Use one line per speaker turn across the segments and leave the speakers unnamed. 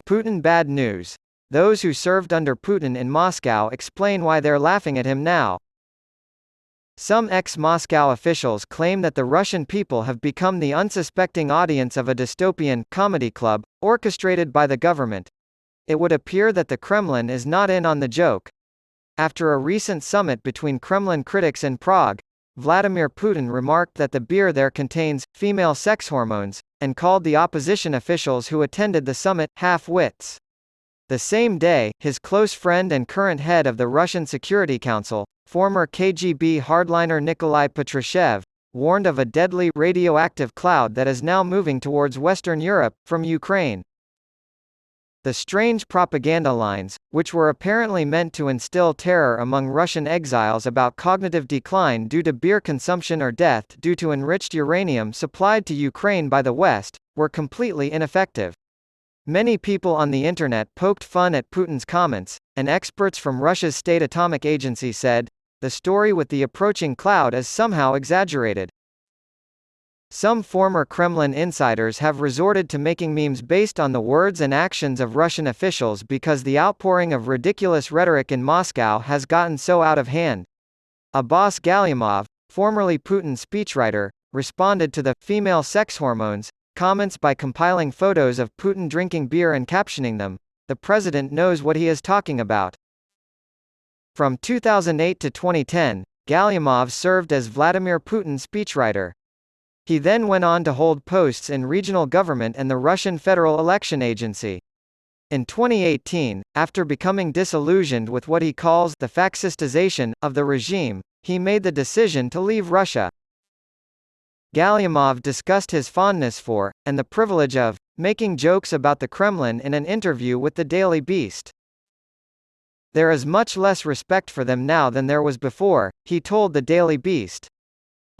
Putin Bad News. Those who served under Putin in Moscow explain why they're laughing at him now. Some ex-Moscow officials claim that the Russian people have become the unsuspecting audience of a dystopian comedy club, orchestrated by the government. It would appear that the Kremlin is not in on the joke. After a recent summit between Kremlin critics in Prague, Vladimir Putin remarked that the beer there contains female sex hormones, and called the opposition officials who attended the summit half-wits. The same day, his close friend and current head of the Russian Security Council, former KGB hardliner Nikolai Patrushev, warned of a deadly radioactive cloud that is now moving towards Western Europe, from Ukraine. The strange propaganda lines, which were apparently meant to instill terror among Russian exiles about cognitive decline due to beer consumption or death due to enriched uranium supplied to Ukraine by the West, were completely ineffective. Many people on the internet poked fun at Putin's comments, and experts from Russia's state atomic agency said, the story with the approaching cloud is somehow exaggerated. Some former Kremlin insiders have resorted to making memes based on the words and actions of Russian officials because the outpouring of ridiculous rhetoric in Moscow has gotten so out of hand. Abbas Galyamov, formerly Putin's speechwriter, responded to the female sex hormones comments by compiling photos of Putin drinking beer and captioning them, "The president knows what he is talking about." From 2008 to 2010, Galyamov served as Vladimir Putin's speechwriter. He then went on to hold posts in regional government and the Russian Federal Election Agency. In 2018, after becoming disillusioned with what he calls the fascistization of the regime, he made the decision to leave Russia. Galyamov discussed his fondness for, and the privilege of, making jokes about the Kremlin in an interview with the Daily Beast. "There is much less respect for them now than there was before," he told the Daily Beast.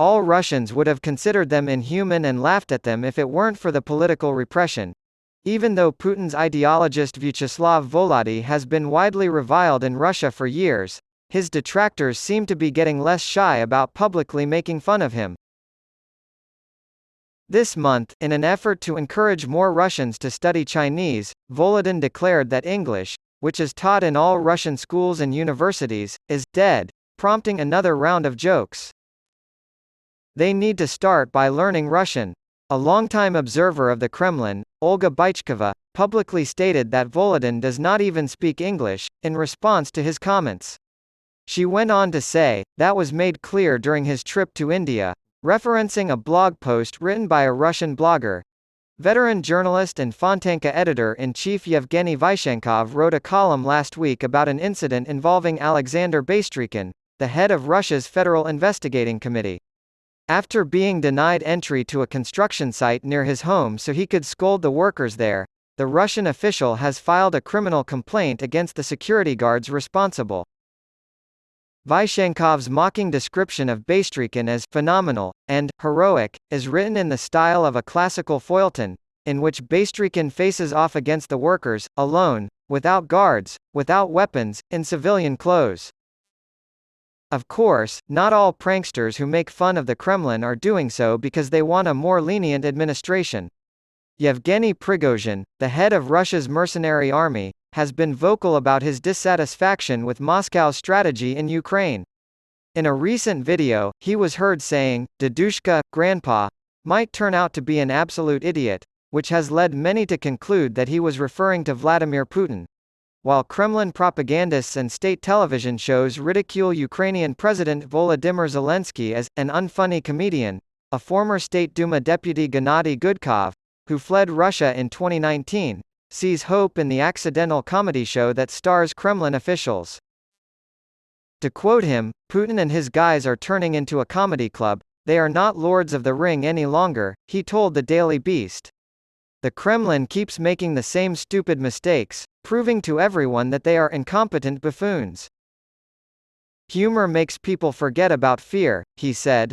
"All Russians would have considered them inhuman and laughed at them if it weren't for the political repression." Even though Putin's ideologist Vyacheslav Volody has been widely reviled in Russia for years, his detractors seem to be getting less shy about publicly making fun of him. This month, in an effort to encourage more Russians to study Chinese, Volodin declared that English, which is taught in all Russian schools and universities, is dead, prompting another round of jokes. "They need to start by learning Russian." A longtime observer of the Kremlin, Olga Bychkova, publicly stated that Volodin does not even speak English, in response to his comments. She went on to say, that was made clear during his trip to India, referencing a blog post written by a Russian blogger. Veteran journalist and Fontanka editor-in-chief Yevgeny Vaishenkov wrote a column last week about an incident involving Alexander Bystrykin, the head of Russia's Federal Investigating Committee. After being denied entry to a construction site near his home so he could scold the workers there, the Russian official has filed a criminal complaint against the security guards responsible. Vaishenkov's mocking description of Bystrykin as phenomenal and heroic is written in the style of a classical feuilleton, in which Bystrykin faces off against the workers, alone, without guards, without weapons, in civilian clothes. Of course, not all pranksters who make fun of the Kremlin are doing so because they want a more lenient administration. Yevgeny Prigozhin, the head of Russia's mercenary army, has been vocal about his dissatisfaction with Moscow's strategy in Ukraine. In a recent video, he was heard saying, "Dedushka, Grandpa," might turn out to be an absolute idiot, which has led many to conclude that he was referring to Vladimir Putin. While Kremlin propagandists and state television shows ridicule Ukrainian President Volodymyr Zelensky as an unfunny comedian, a former State Duma deputy Gennady Gudkov, who fled Russia in 2019, sees hope in the accidental comedy show that stars Kremlin officials. To quote him, "Putin and his guys are turning into a comedy club. They are not lords of the ring any longer," he told the Daily Beast. "The Kremlin keeps making the same stupid mistakes, proving to everyone that they are incompetent buffoons. Humor makes people forget about fear," he said.